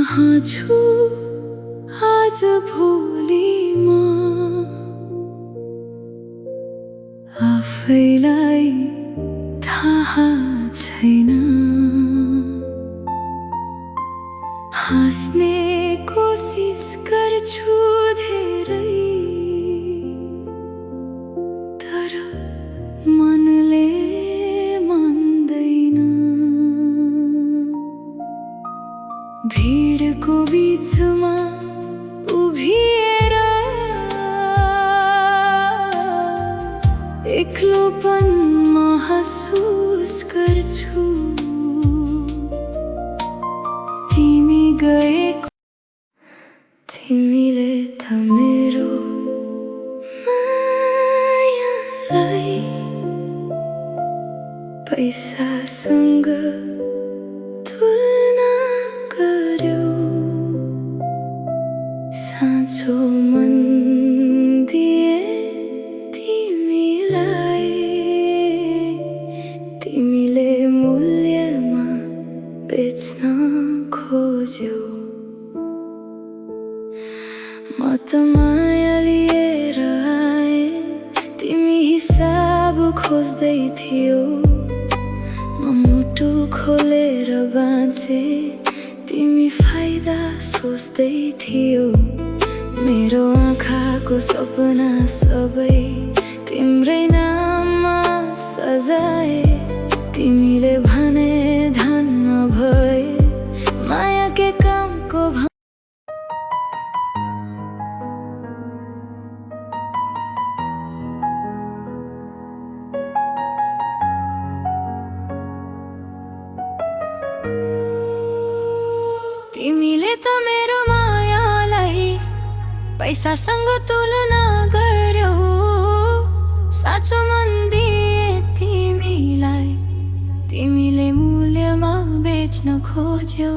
कहाँ छु आज भोलिमा आफैलाई थाहा छैन। हाँस्ने कोसिस गर्छु धेरै, तर मनले मान्दैन। भिडको बीचमा उभिएर एक्लोपन महसुस गर्छु। तिमी गएको, तिमीले त मेरो मायालाई पैसासँग तुलना गर्यौ। साँचो मन दिए तिमीलाई, तिमीले मूल्यमा बेच्न खोज्यौ। म त माया लिएर आए, तिमी हिसाब खोज्दै थियौ। म मुटु खोलेर बाँचे, तिमी फाइदा सोच्दै थियौ। मेरो आँखाको सपना सबै तिम्रै नाममा सजाए। तिमीले भने धन नभए माया के कामको तिमीले त मेरो मायालाई पैसासँग तुलना गर्यौ। साँचो मन दिए तिमीलाई, तिमीले मूल्यमा बेच्न खोज्यौ।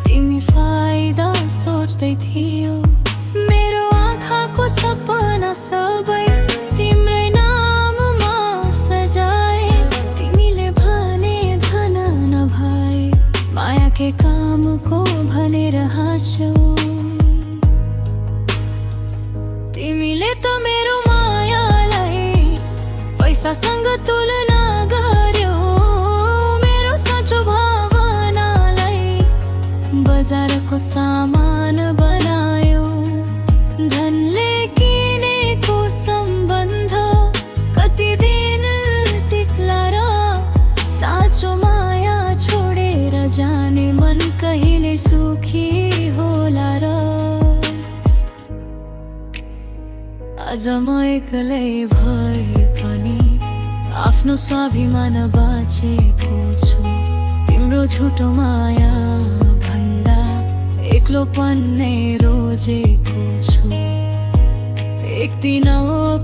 तिमी फाइदा सोच्दै थियौ। मेरो आँखाको सपना सबै तिम्रै नाममा सजाए। तिमीले भने धन नभए माया के कामको भनेर हाँस्यौ। तिमीले त मेरो मायालाई पैसासँग तुलना गर्यौ। मेरो साँचो बजारको सामान बनायो। धनले किनेको सम्बन्ध कति दिन टिक्ला र? साँचो माया छोडेर जाने मन कहिले सुखी होला र? आज म एक्लै भए पनि आफ्नो स्वाभिमान बाँचेको छु। तिम्रो झुटो माया एक्लोपन नै रोजेको छु। एक दिन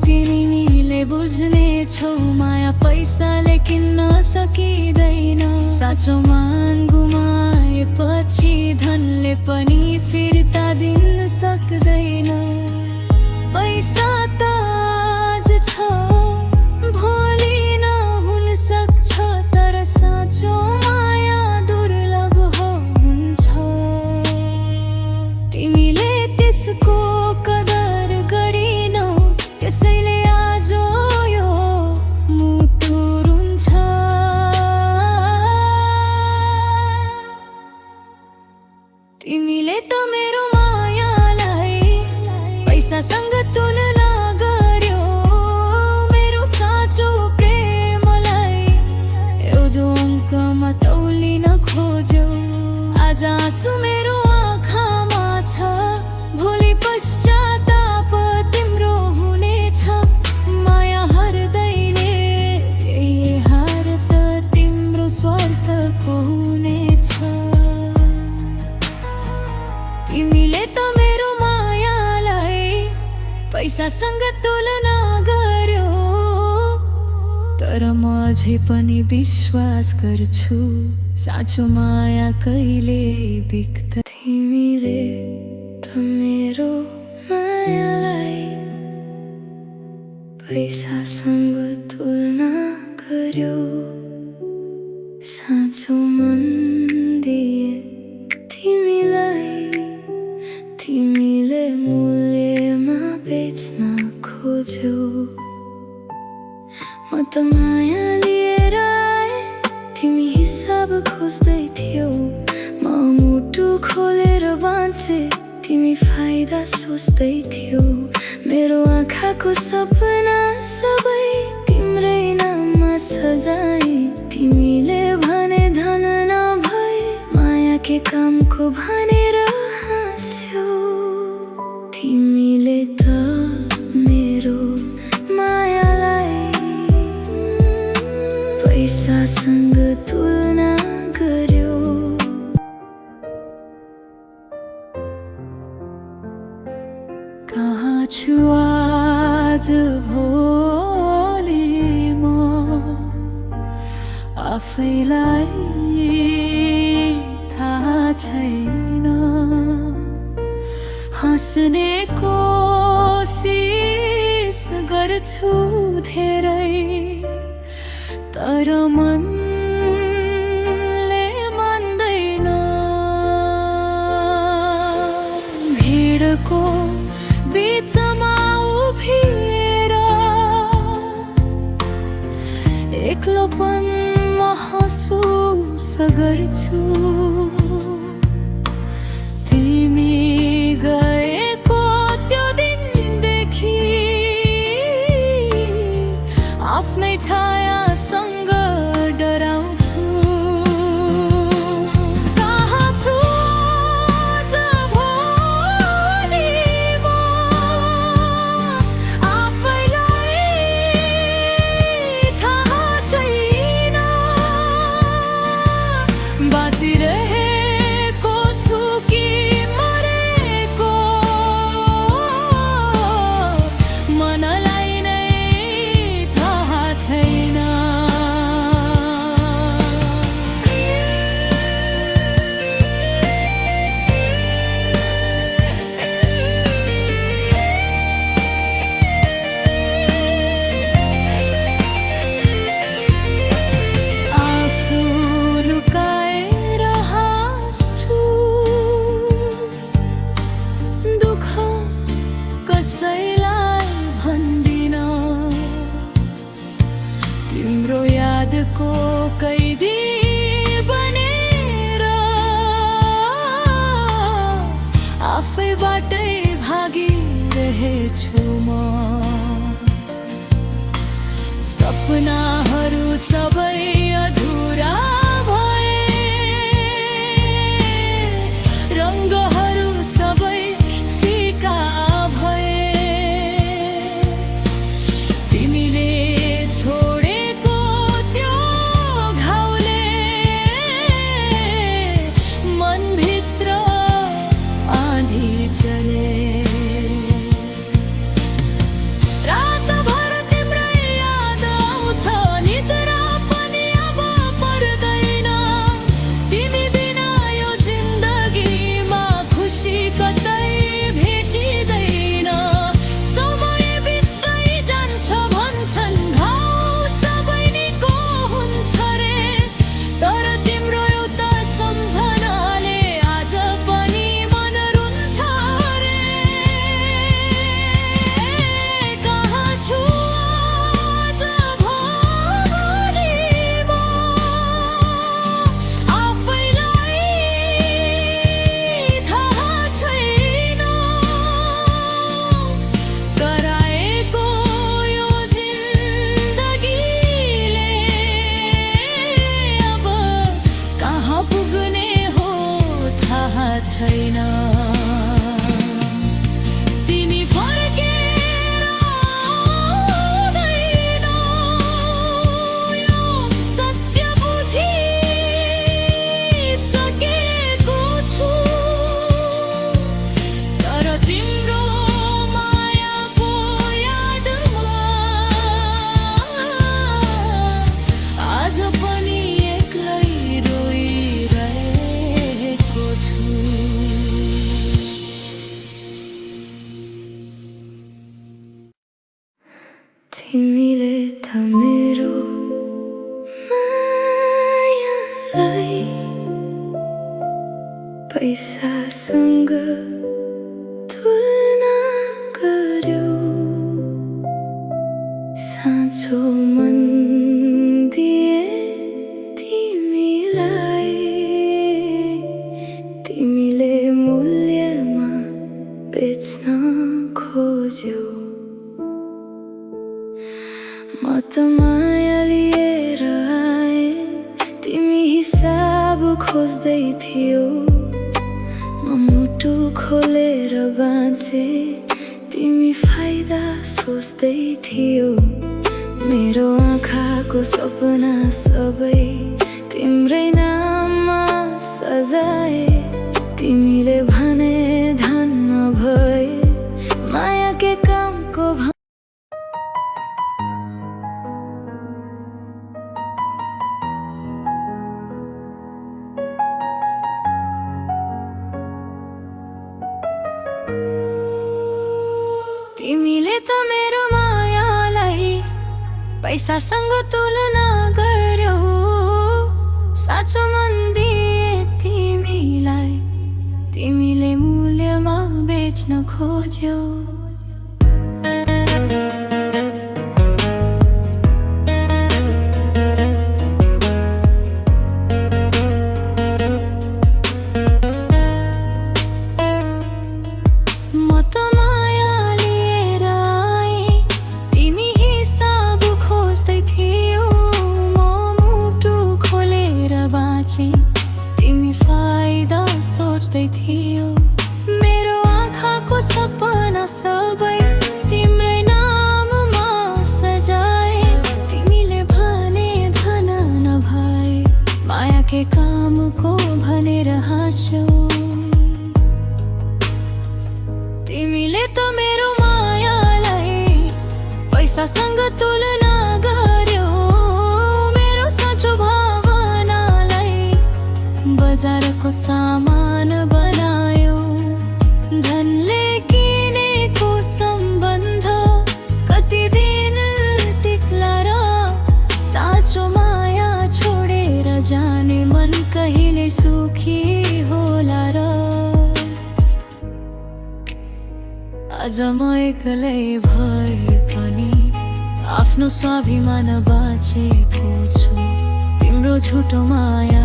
तिमीले बुझ्ने छौ, माया पैसाले किन्न सकिँदैन। साँचो मान गुमाएपछि धनले पनि फिर्ता दिन सक्दैन। पैसा त आज छ भोलि नहुन सक्छ, तर साँचो माया दुर्लभ हुन्छ। तिमीले त्यसको कदर गरिनौ, त्यसैले आज यो मुटु रुन्छ। तिमीले त मेरो मायालाई पैसासँग तुलना गर्यौ। मेरो साँचो प्रेमलाई एउटो अङ्कमा तौलिन खोज्यौ। आज आँसु मेरो आँखामा छ, भोलि पश्चाताप तिम्रो हुनेछ। माया हर्दैले यही हार त तिम्रो स्वार्थको हुनेछ। तिमीले त मेरो मायालाई पैसासँग तुलना गर्यौ। तर म अझै पनि विश्वास गर्छु साँचो माया कहिले बिक्दैन। तिमीले त मेरो मायालाई पैसासँग तुलना गर्यो, साँचो मन दिए तिमीलाई तिमीले मूल्यमा बेच्न खोज्यौ। म त माया लिएर आएँ, तिमी हिसाब खोज्दै थियौ। म मुटु खोलेर बाँचे, तिमी फाइदा सोच्दै थियौ। मेरो आँखाको सपना सबै तिम्रै नाममा सजाए, तिमीले भने धन नभए माया के कामको भनेर हाँस्यौ। तिमीले त मेरो मायालाई पैसासँग तुलना गर्यो। कहाँ छु आज भोलि म आफैलाई थाहा छैन। हाँस्ने कोसिस गर्छु धेरै, तर मनले मान्दैन। भिडको बिचमा उभिएर एक्लोपन महसुस गर्छु। तिमी गएको त्यो दिनदेखि आफ्नै छायासँग डराउँछु। कहाँ छु आज भोलि म आफैलाई थाहा छैन। बाँचिरहेको छु कि मरेको मनलाई नै थाहा छैन। आँसु लुकाएर हाँस्छु, दुःख कसैलाई भन्दिन। तिम्रो यादको कैदी बनेर आफैबाटै भागिरहेछु म। सपनाहरू सबै अधुरा भए, रङ्गहरू सबै फिका भए। तिमीले छोडेको त्यो घाउले मनभित्र आँधी चले। रातभर तिम्रै याद आउँछ, निद्रा पनि अब तिमीले त मेरो मायालाई पैसासँग तुलना गर्यौ। साँचो मन दिए तिमीलाई, तिमीले मूल्यमा बेच्न खोज्यौ। म त माया लिएर आए, तिमी हिसाब खोज्दै थियौ। म मुटु खोलेर बाँचे, तिमी फाइदा सोच्दै थियौ। मेरो आँखाको सपना सबै तिम्रै नाममा सजाए, तिमीले भने धन नभए माया के कामको तिमीले त मेरो मायालाई पैसासँग तुलना गर्यौ। साँचो मन दिए तिमीलाई, तिमीले मूल्यमा बेच्न खोज्यौ। तिमी फाइदा सोच्दै थियौ। मेरो आँखाको सपना सबै तिम्रै नाममा सजाए, तिमीले भने धन नभए माया के कामको भनेर हाँस्यौ। तिमीले त मेरो मायालाई पैसासँग तुलना गर्यौ। मेरो साँचो बजारको सामान बनायो। धनले किनेको सम्बन्ध कति दिन टिक्ला र, साँचो माया छोडेर जाने मन कहिले सुखी होला र। आज म एक्लै भए पनि आफ्नो स्वाभिमान बाँचेको छु। तिम्रो झुटो माया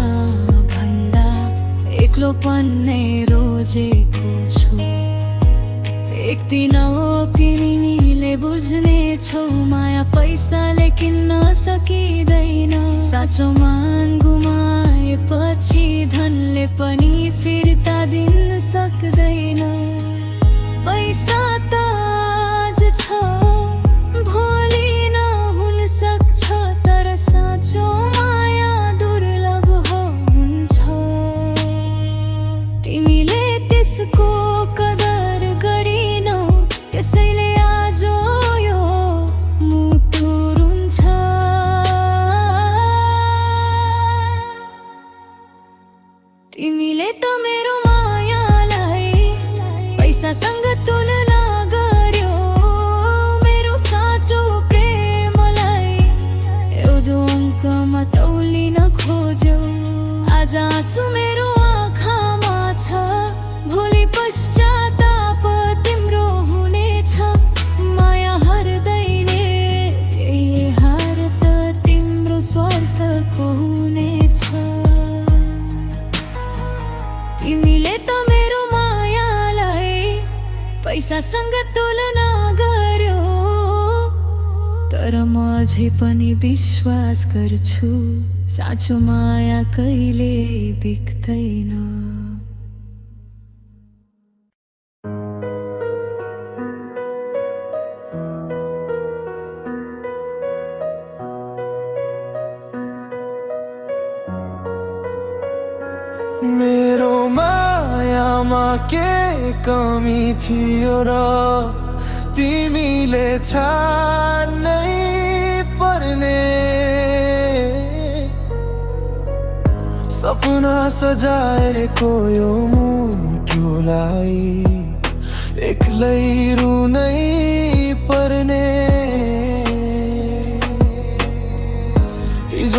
एक्लोपन नै रोजेको छु। एक दिन तिमीले बुझ्ने छौ, माया पैसाले किन्न सकिँदैन। साँचो मान गुमाएपछि धनले पनि फिर्ता दिन सक्दैन। पैसा त आज छ भोलि नहुन सक्छ, तर साँचो माया दुर्लभ हुन्छ। तिमीले त्यसको कदर गरिनौ, त्यसैले आज यो मुटु रुन्छ। तिमीले त मेरो मायालाई पैसासँग तुलना गर्यौ। मेरो साँचो प्रेमलाई एउटो अङ्कमा तौलिन खोज्यौ। आज आँसु मेरो आँखामा छ, भोलि पश्चाताप तिम्रो हुनेछ। माया हर्दैले यही हार त तिम्रो स्वार्थको हुनेछ। तिमीले त मेरो मायालाई पैसासँग तुलना गर्यौ, तर म अझै पनि विश्वास गर्छु, साँचो माया कहिले बिक्दैन। मेरो मायामा के कमी थियो र तिमीले छान्नै पर्ने। सपना सजाएको यो मुटुलाई एक्लै रुनै पर्ने।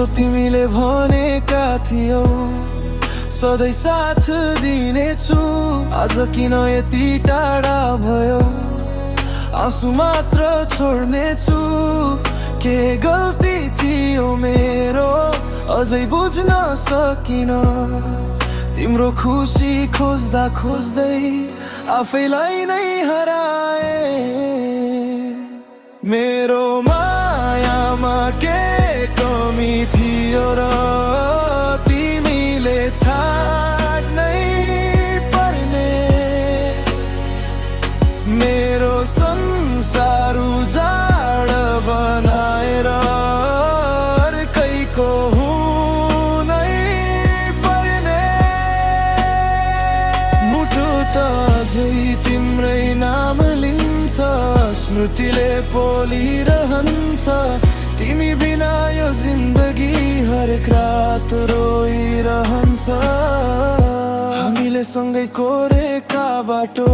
जो तिमीले भनेका थियौ सधैँ साथ दिनेछु। आज किन यति टाढा भयो, आँसु मात्र छोड्नेछु। के गल्ती थियो मेरो अझै बुझ्न सकिन, तिम्रो खुसी खोज्दा खोज्दै आफैलाई नै हराए। मेरो मायामा के कमी थियो र तिमीले छाड्नै पर्ने। मेरो संसार उजाड बनाएर अर्कैको हुनै पर्ने। मुटु त अझै तिम्रै नाम लिन्छ, स्मृतिले पोलिरहन्छ। तिमी बिना यो जिन्दगी हरेक रात रोइरहन्छ। हामीले सँगै कोरेका बाटो